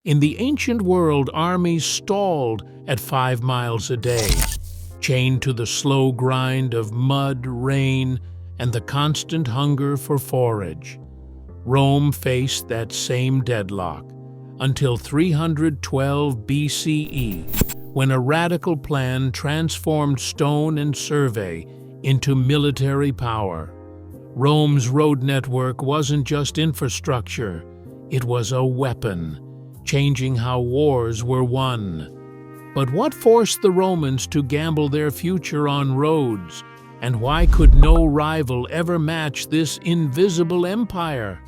In the ancient world, armies stalled at 5 miles a day, chained to the slow grind of mud, rain, and the constant hunger for forage. Rome faced that same deadlock until 312 BCE, when a radical plan transformed stone and survey into military power. Rome's road network wasn't just infrastructure, it was a weapon, changing how wars were won. But what forced the Romans to gamble their future on roads, and why could no rival ever match this invisible empire?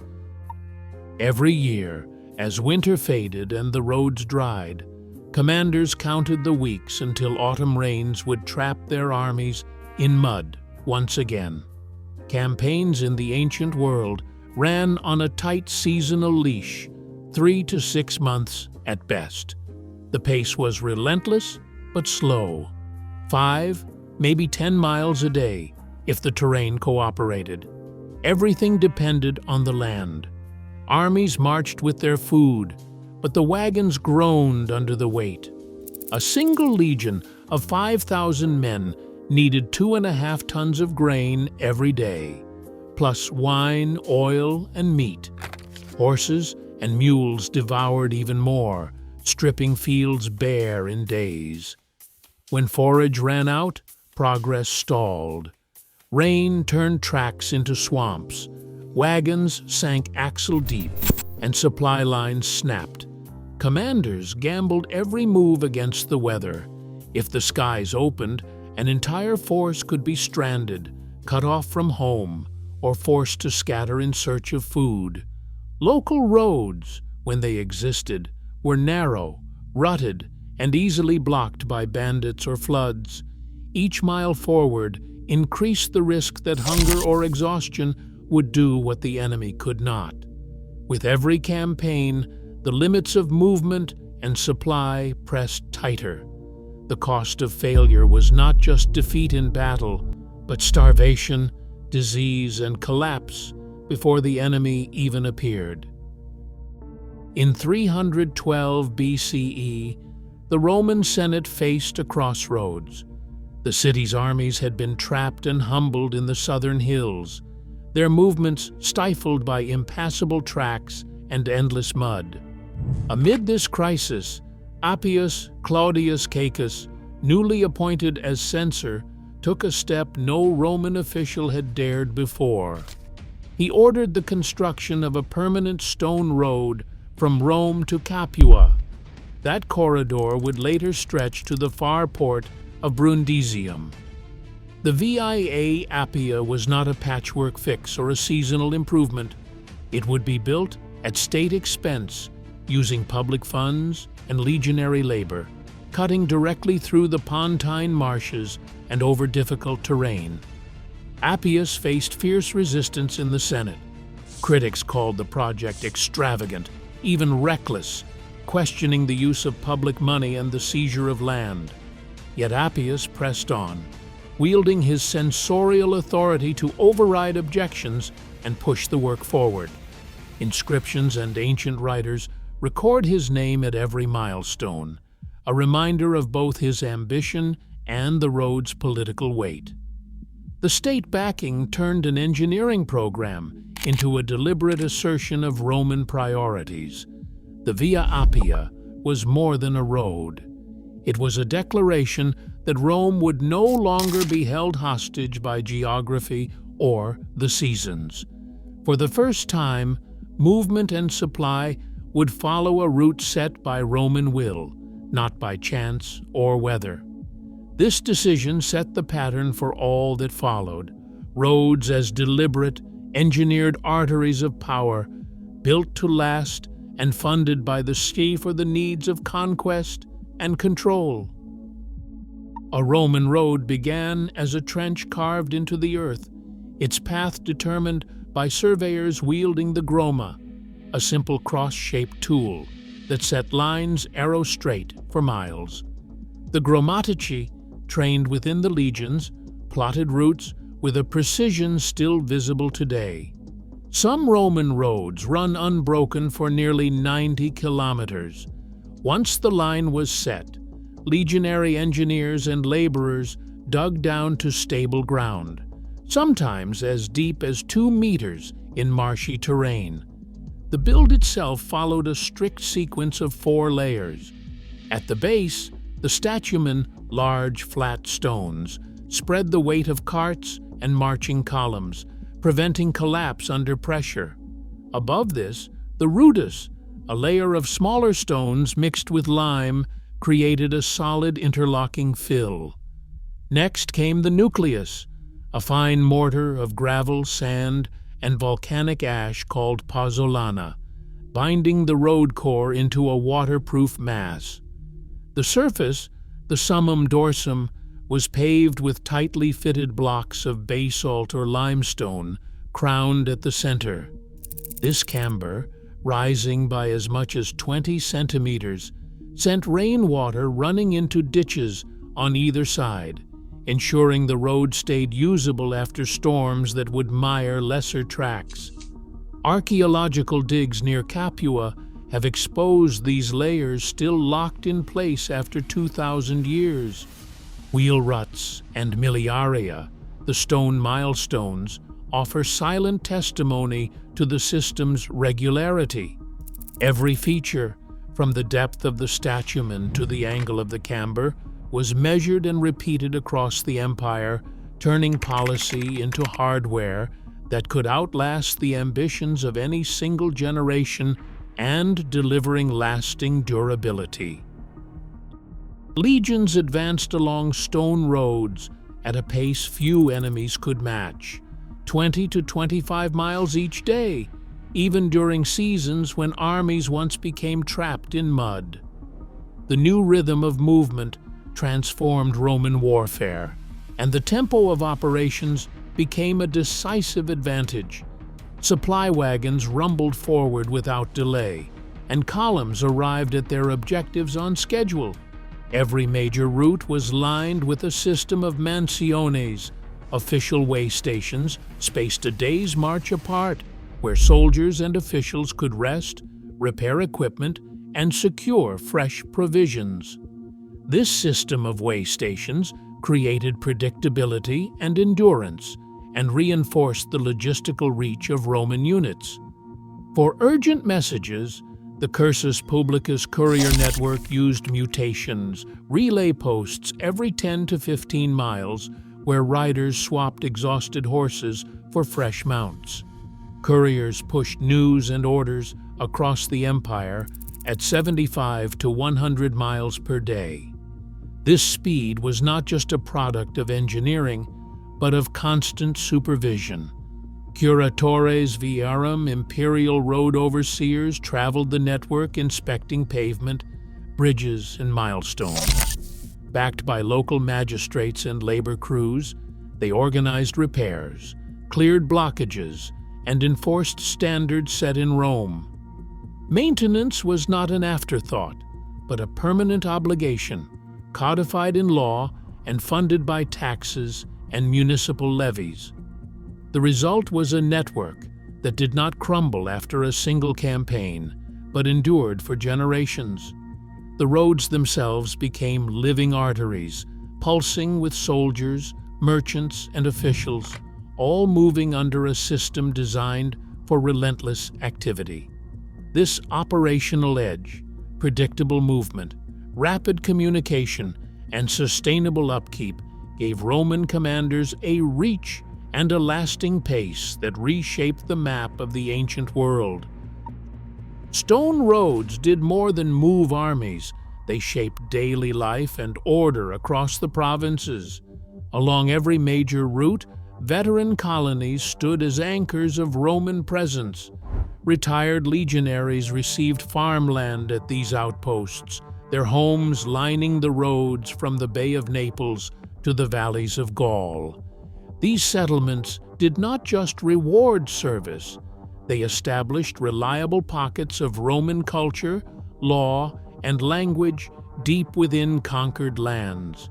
Every year, as winter faded and the roads dried, commanders counted the weeks until autumn rains would trap their armies in mud once again. Campaigns in the ancient world ran on a tight seasonal leash, 3 to 6 months at best. The pace was relentless but slow, 5, maybe 10 miles a day if the terrain cooperated. Everything depended on the land. Armies marched with their food, but the wagons groaned under the weight. A single legion of 5,000 men needed 2.5 tons of grain every day, plus wine, oil, and meat. Horses and mules devoured even more, stripping fields bare in days. When forage ran out, progress stalled. Rain turned tracks into swamps. Wagons sank axle-deep, and supply lines snapped. Commanders gambled every move against the weather. If the skies opened, an entire force could be stranded, cut off from home, or forced to scatter in search of food. Local roads, when they existed, were narrow, rutted, and easily blocked by bandits or floods. Each mile forward increased the risk that hunger or exhaustion would do what the enemy could not. With every campaign, the limits of movement and supply pressed tighter. The cost of failure was not just defeat in battle, but starvation, disease, and collapse before the enemy even appeared. In 312 BCE, the Roman Senate faced a crossroads. The city's armies had been trapped and humbled in the southern hills, their movements stifled by impassable tracks and endless mud. Amid this crisis, Appius Claudius Caecus, newly appointed as censor, took a step no Roman official had dared before. He ordered the construction of a permanent stone road from Rome to Capua. That corridor would later stretch to the far port of Brundisium. The Via Appia was not a patchwork fix or a seasonal improvement. It would be built at state expense, using public funds and legionary labor, cutting directly through the Pontine marshes and over difficult terrain. Appius faced fierce resistance in the Senate. Critics called the project extravagant, even reckless, questioning the use of public money and the seizure of land. Yet Appius pressed on, wielding his censorial authority to override objections and push the work forward. Inscriptions and ancient writers record his name at every milestone, a reminder of both his ambition and the road's political weight. The state backing turned an engineering program into a deliberate assertion of Roman priorities. The Via Appia was more than a road. It was a declaration that Rome would no longer be held hostage by geography or the seasons. For the first time, movement and supply would follow a route set by Roman will, not by chance or weather. This decision set the pattern for all that followed. Roads as deliberate, engineered arteries of power, built to last and funded by the sea for the needs of conquest and control. A Roman road began as a trench carved into the earth, its path determined by surveyors wielding the groma, a simple cross-shaped tool that set lines arrow-straight for miles. The gromatici, trained within the legions, plotted routes with a precision still visible today. Some Roman roads run unbroken for nearly 90 kilometers. Once the line was set, legionary engineers and laborers dug down to stable ground, sometimes as deep as 2 meters in marshy terrain. The build itself followed a strict sequence of 4 layers. At the base, the statumen, large flat stones, spread the weight of carts and marching columns, preventing collapse under pressure. Above this, the rudus, a layer of smaller stones mixed with lime, created a solid interlocking fill. Next came the nucleus, a fine mortar of gravel, sand, and volcanic ash called pozzolana, binding the road core into a waterproof mass. The surface, the summum dorsum, was paved with tightly fitted blocks of basalt or limestone, crowned at the center. This camber, rising by as much as 20 centimeters, sent rainwater running into ditches on either side, ensuring the road stayed usable after storms that would mire lesser tracks. Archaeological digs near Capua have exposed these layers still locked in place after 2,000 years. Wheel ruts and miliaria, the stone milestones, offer silent testimony to the system's regularity. Every feature, from the depth of the statumen to the angle of the camber, was measured and repeated across the empire, turning policy into hardware that could outlast the ambitions of any single generation and delivering lasting durability. Legions advanced along stone roads at a pace few enemies could match, 20 to 25 miles each day, even during seasons when armies once became trapped in mud. The new rhythm of movement transformed Roman warfare, and the tempo of operations became a decisive advantage. Supply wagons rumbled forward without delay, and columns arrived at their objectives on schedule. Every major route was lined with a system of mansiones, official way stations spaced a day's march apart, where soldiers and officials could rest, repair equipment, and secure fresh provisions. This system of way stations created predictability and endurance, and reinforced the logistical reach of Roman units. For urgent messages, the Cursus Publicus courier network used mutations, relay posts every 10 to 15 miles, where riders swapped exhausted horses for fresh mounts. Couriers pushed news and orders across the empire at 75 to 100 miles per day. This speed was not just a product of engineering, but of constant supervision. Curatores viarum, imperial road overseers, traveled the network inspecting pavement, bridges, and milestones. Backed by local magistrates and labor crews, they organized repairs, cleared blockages, and enforced standards set in Rome. Maintenance was not an afterthought, but a permanent obligation, codified in law and funded by taxes and municipal levies. The result was a network that did not crumble after a single campaign, but endured for generations. The roads themselves became living arteries, pulsing with soldiers, merchants, and officials, all moving under a system designed for relentless activity. This operational edge, predictable movement, rapid communication, and sustainable upkeep gave Roman commanders a reach and a lasting pace that reshaped the map of the ancient world. Stone roads did more than move armies. They shaped daily life and order across the provinces. Along every major route, veteran colonies stood as anchors of Roman presence. Retired legionaries received farmland at these outposts, their homes lining the roads from the Bay of Naples to the valleys of Gaul. These settlements did not just reward service, they established reliable pockets of Roman culture, law, and language deep within conquered lands.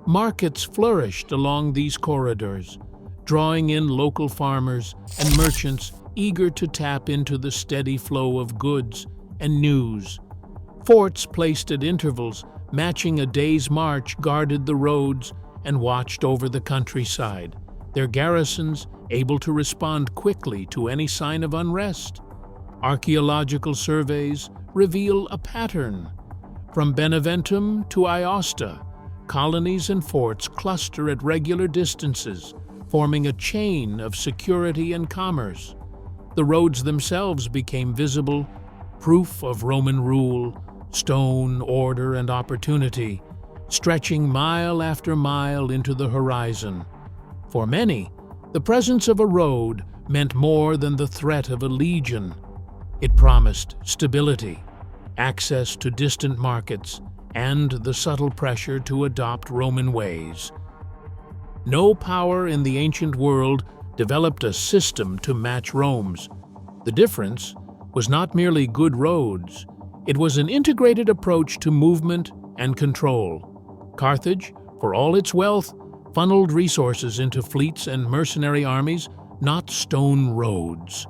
Markets flourished along these corridors, drawing in local farmers and merchants eager to tap into the steady flow of goods and news. Forts placed at intervals, matching a day's march, guarded the roads and watched over the countryside, their garrisons able to respond quickly to any sign of unrest. Archaeological surveys reveal a pattern. From Beneventum to Aosta, colonies and forts cluster at regular distances, forming a chain of security and commerce. The roads themselves became visible, proof of Roman rule, stone, order, and opportunity, stretching mile after mile into the horizon. For many, the presence of a road meant more than the threat of a legion. It promised stability, access to distant markets, and the subtle pressure to adopt Roman ways. No power in the ancient world developed a system to match Rome's. The difference was not merely good roads, it was an integrated approach to movement and control. Carthage, for all its wealth, funneled resources into fleets and mercenary armies, not stone roads.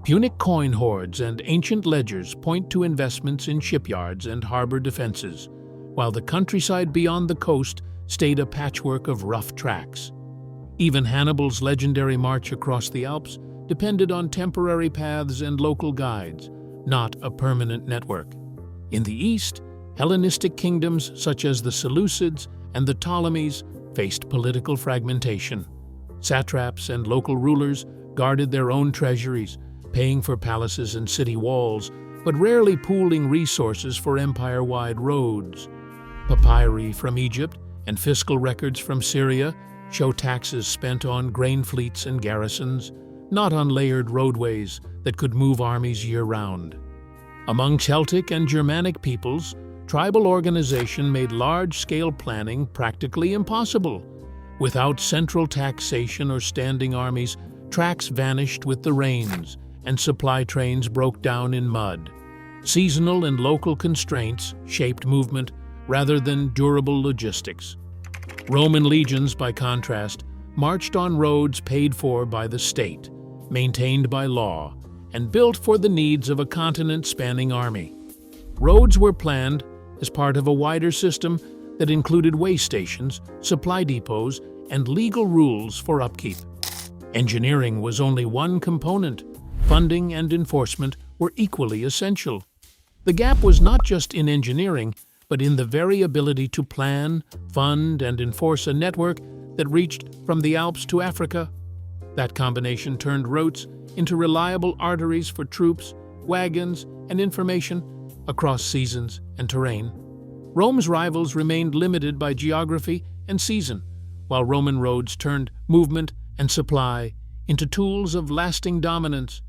Punic coin hoards and ancient ledgers point to investments in shipyards and harbor defenses, while the countryside beyond the coast stayed a patchwork of rough tracks. Even Hannibal's legendary march across the Alps depended on temporary paths and local guides, not a permanent network. In the east, Hellenistic kingdoms such as the Seleucids and the Ptolemies faced political fragmentation. Satraps and local rulers guarded their own treasuries, paying for palaces and city walls, but rarely pooling resources for empire-wide roads. Papyri from Egypt and fiscal records from Syria show taxes spent on grain fleets and garrisons, not on layered roadways that could move armies year-round. Among Celtic and Germanic peoples, tribal organization made large-scale planning practically impossible. Without central taxation or standing armies, tracks vanished with the rains, and supply trains broke down in mud. Seasonal and local constraints shaped movement rather than durable logistics. Roman legions, by contrast, marched on roads paid for by the state, maintained by law, and built for the needs of a continent-spanning army. Roads were planned as part of a wider system that included way stations, supply depots, and legal rules for upkeep. Engineering was only one component. Funding and enforcement were equally essential. The gap was not just in engineering, but in the very ability to plan, fund, and enforce a network that reached from the Alps to Africa. That combination turned routes into reliable arteries for troops, wagons, and information across seasons and terrain. Rome's rivals remained limited by geography and season, while Roman roads turned movement and supply into tools of lasting dominance.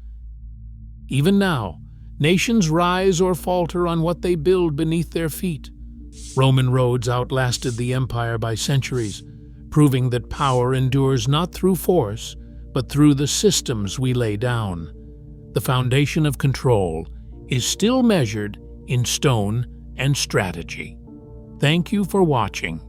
Even now, nations rise or falter on what they build beneath their feet. Roman roads outlasted the empire by centuries, proving that power endures not through force, but through the systems we lay down. The foundation of control is still measured in stone and strategy. Thank you for watching.